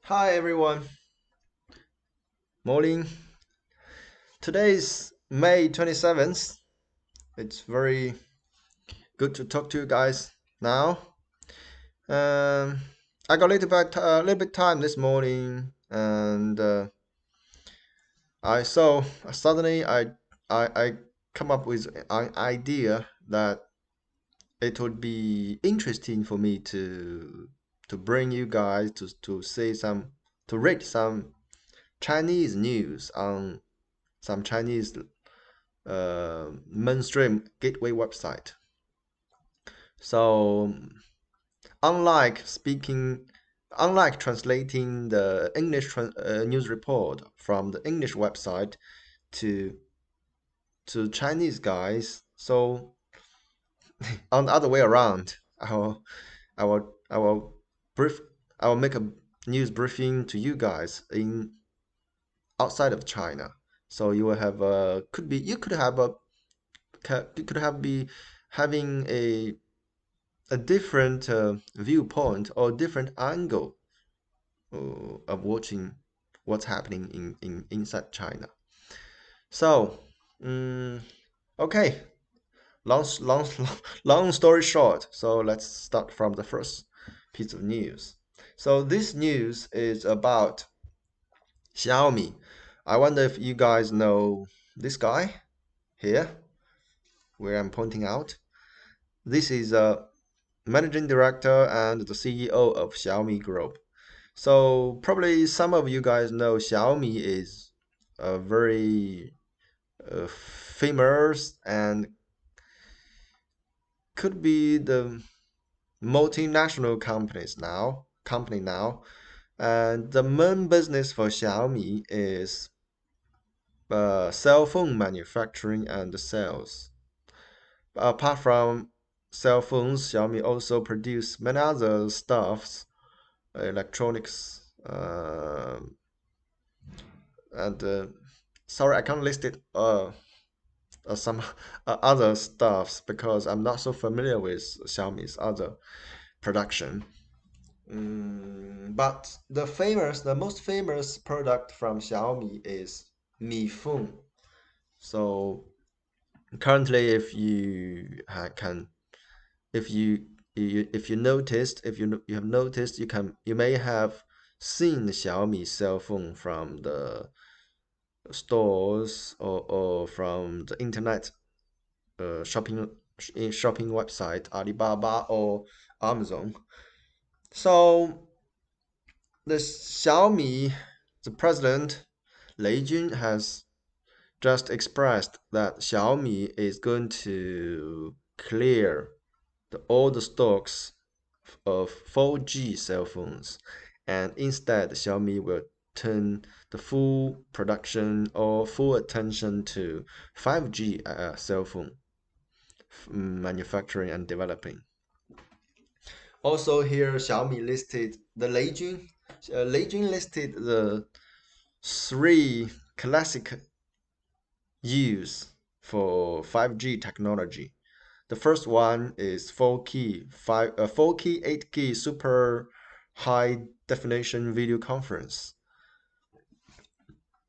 Hi everyone, morning. Today is May 27th. It's very good to talk to you guys now. Um, I got a little bit time this morning, and I saw suddenly I come up with an idea that it would be interesting for me to bring you guys to read some Chinese news on some Chinese mainstream gateway website. So unlike speaking, unlike translating the news report from the English website to Chinese guys, so on the other way around, I will brief I will make a news briefing to you guys in outside of China. So you will have a could be you could have a you could have be having a different viewpoint or different angle of watching what's happening in inside China. So, mm, okay, long long story short. So let's start from the first piece of news. So this news is about Xiaomi. I wonder if you guys know this guy here, where I'm pointing out. This is a managing director and the CEO of Xiaomi Group. So probably some of you guys know Xiaomi is a very famous and could be the multinational company now. And the main business for Xiaomi is cell phone manufacturing and sales. Apart from cell phones, Xiaomi also produce many other stuffs, electronics, and sorry, I can't list it some other stuffs because I'm not so familiar with Xiaomi's other production. But the most famous product from Xiaomi is Mi Phone. So currently, if you can, if if you noticed, if you have noticed, you may have seen the Xiaomi cell phone from the stores or from the internet shopping website Alibaba or Amazon. So the Xiaomi, the president Lei Jun has just expressed that Xiaomi is going to clear all the stocks of 4G cell phones, and instead Xiaomi will turn the full production or full attention to 5G cell phone manufacturing and developing. Also here, Xiaomi listed the Leijun. Leijun listed the three classic use for 5G technology. The first one is 4K 8K super high definition video conference.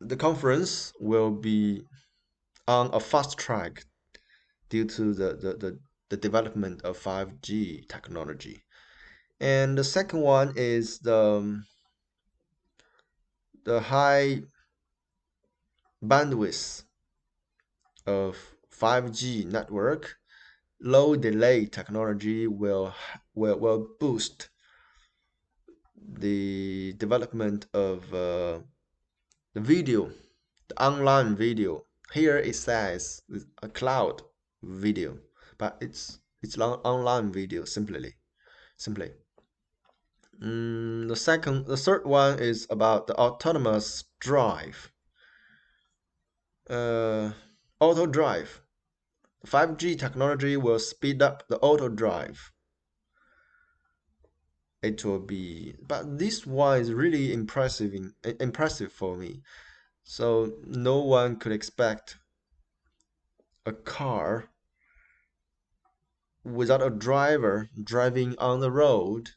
The conference will be on a fast track due to the development of 5G technology. And the second one is the high bandwidth of 5G network. Low delay technology will boost the development of the video, the online video. Here it says a cloud video, but it's online video simply. The third one is about the autonomous drive. Uh, Auto drive. 5G technology will speed up the auto drive. It will be, but this one is really impressive for me. So no one could expect a car without a driver driving on the road.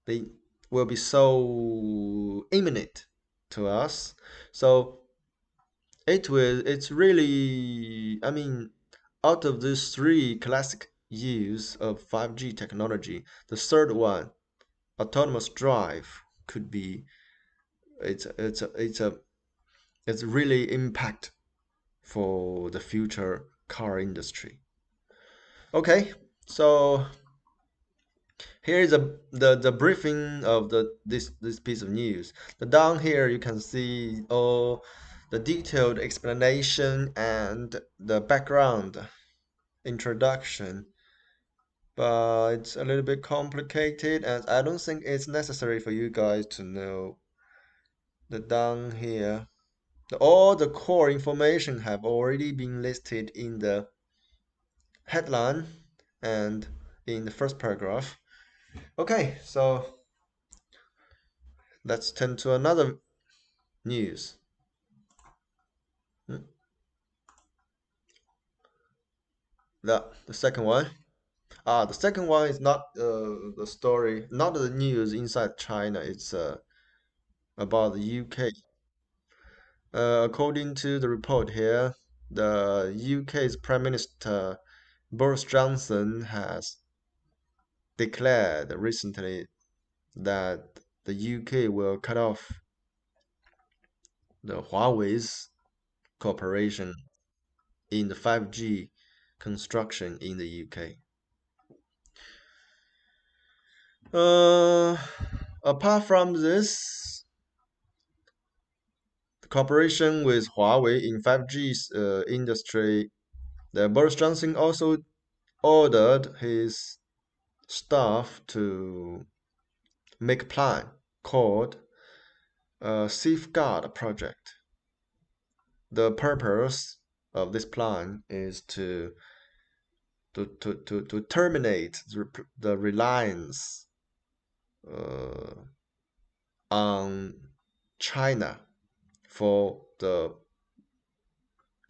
They will be so imminent to us. So it's really, I mean, out of these three classic use of 5G technology, the third one, autonomous drive, could be it's really impact for the future car industry. Okay, so here is the briefing of this piece of news. The down here you can see all the detailed explanation and the background introduction, but it's a little bit complicated, and I don't think it's necessary for you guys to know the down here. All the core information have already been listed in the headline and in the first paragraph. Okay, so let's turn to another news. Hmm, the second one. The second one is not the story, not the news inside China. It's about the UK. According to the report here, the UK's Prime Minister Boris Johnson has declared recently that the UK will cut off the Huawei's cooperation in the 5G construction in the UK. Apart from this, the cooperation with Huawei in 5G industry, the Boris Johnson also ordered his staff to make a plan called Safeguard Project. The purpose of this plan is to terminate the reliance uh, on China for the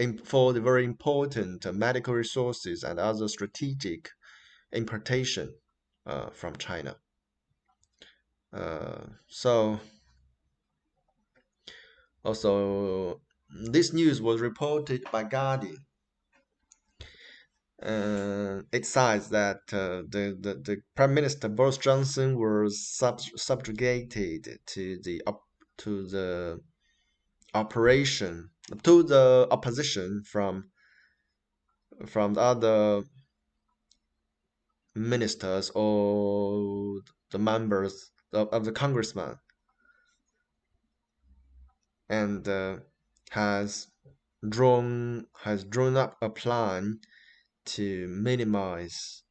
very important medical resources and other strategic importation from China. So also this news was reported by Guardian. It says that the Prime Minister Boris Johnson was subjugated to the operation to the opposition from the other ministers or the members of the congressman, and has drawn up a plan to minimize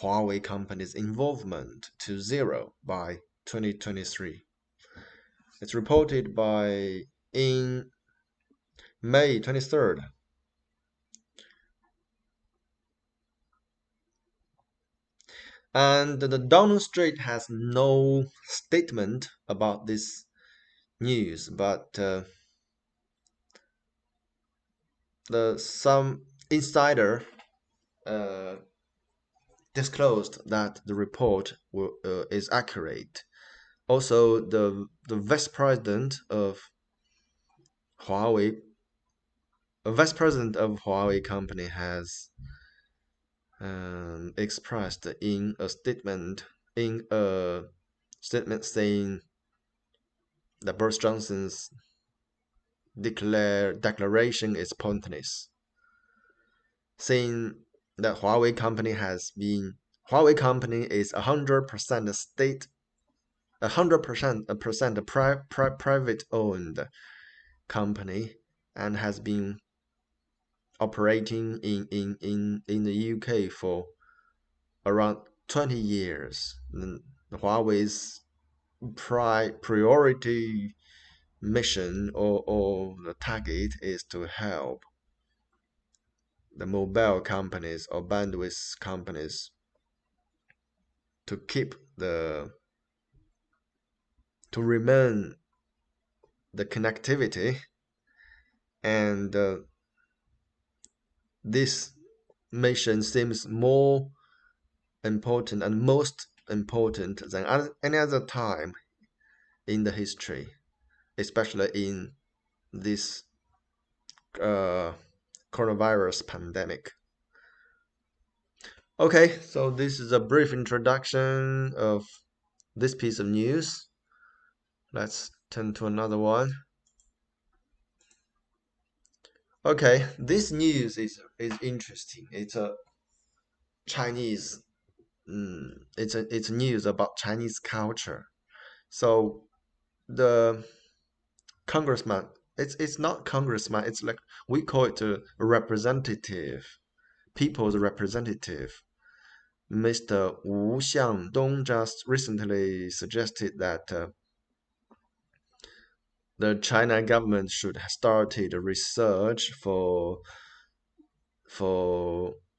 Huawei company's involvement to zero by 2023. It's reported by in May 23rd. And the Downing Street has no statement about this news, but some insider uh, disclosed that the report is accurate. Also, the vice president of Huawei, a vice president of Huawei company has expressed in a statement saying that Boris Johnson's declaration is pointless, saying that Huawei company is 100% state, 100% private owned company, and has been operating in the UK for around 20 years. Huawei's priority mission or the target is to help the mobile companies or bandwidth companies to keep to remain the connectivity, and this mission seems more important and most important than any other time in the history, especially in this uh, coronavirus pandemic. Okay, so this is a brief introduction of this piece of news. Let's turn to another one. Okay, this news is interesting. It's a Chinese. It's news about Chinese culture. So the congressman, it's not congressman. It's like we call it a representative, people's representative. Mr. Wu Xiangdong just recently suggested that the China government should have started research for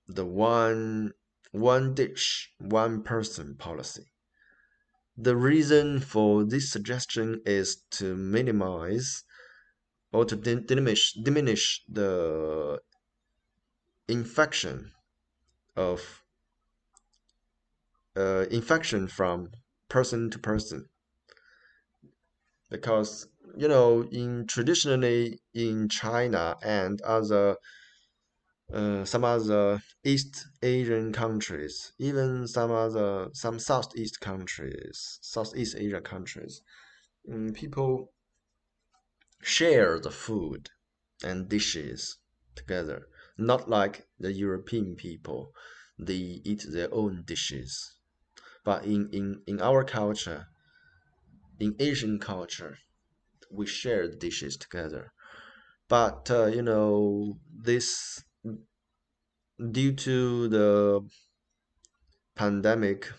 the one dish, one person policy. The reason for this suggestion is to minimize or to diminish the infection of infection from person to person, because in traditionally in China and other some other East Asian countries, even some Southeast Asia countries, people share the food and dishes together. Not like the European people, they eat their own dishes. But in our culture, in Asian culture, we share the dishes together. But this due to the pandemic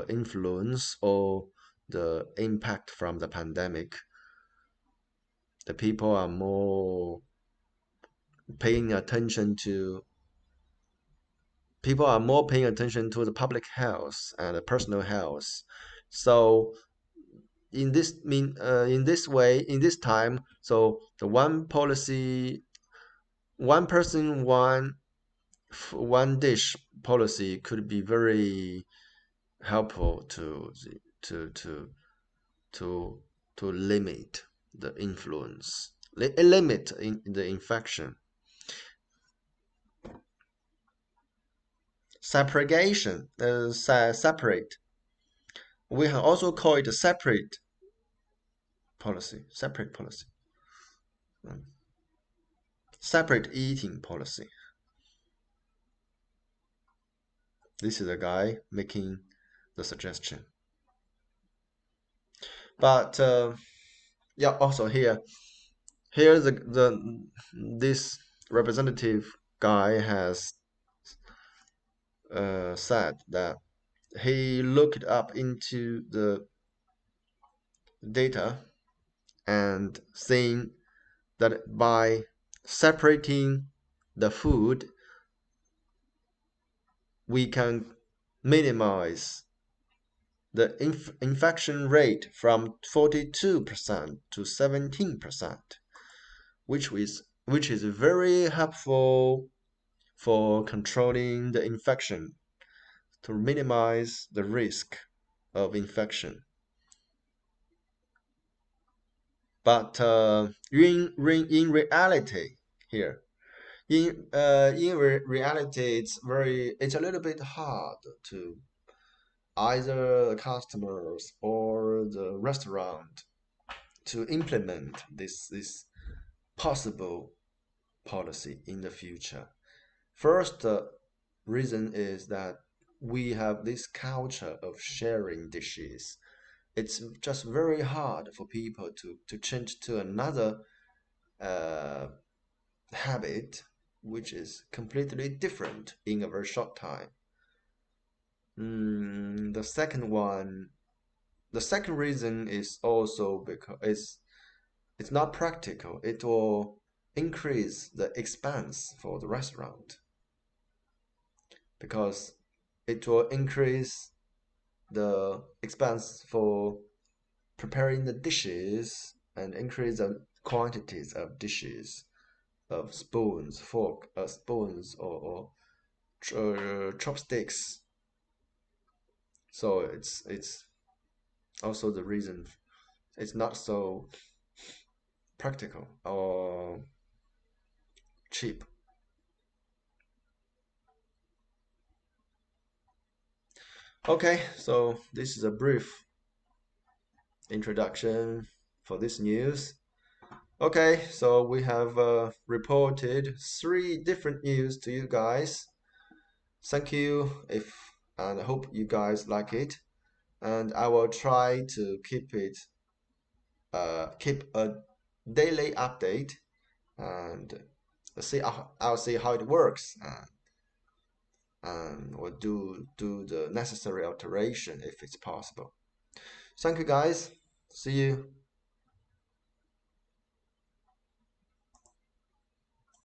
influence or the impact from the pandemic, the people are more paying attention to the public health and the personal health. So in this way, in this time, so the one policy, one person, one dish policy could be very helpful to to to limit the influence, limit in the infection. Segregation, separate. We can also call it a separate policy. Separate policy. Separate eating policy. This is a guy making the suggestion. But yeah, also here this representative guy has said that he looked up into the data and saying that by separating the food, we can minimize the infection rate from 42% to 17%, which is very helpful for controlling the infection, to minimize the risk of infection. But in reality here, reality, it's a little bit hard to either customers or the restaurant to implement this possible policy in the future. First reason is that we have this culture of sharing dishes. It's just very hard for people to change to another uh, habit which is completely different in a very short time. The second one, the second reason is also because it's not practical. It will increase the expense for the restaurant because it will increase the expense for preparing the dishes and increase the quantities of dishes, of spoons or chopsticks. So it's also the reason it's not so practical or cheap. Okay, so this is a brief introduction for this news. Okay, so we have reported three different news to you guys. Thank you if and I hope you guys like it. And I will try to keep a daily update and see I'll see how it works and we'll do the necessary alteration if it's possible. Thank you guys. See you.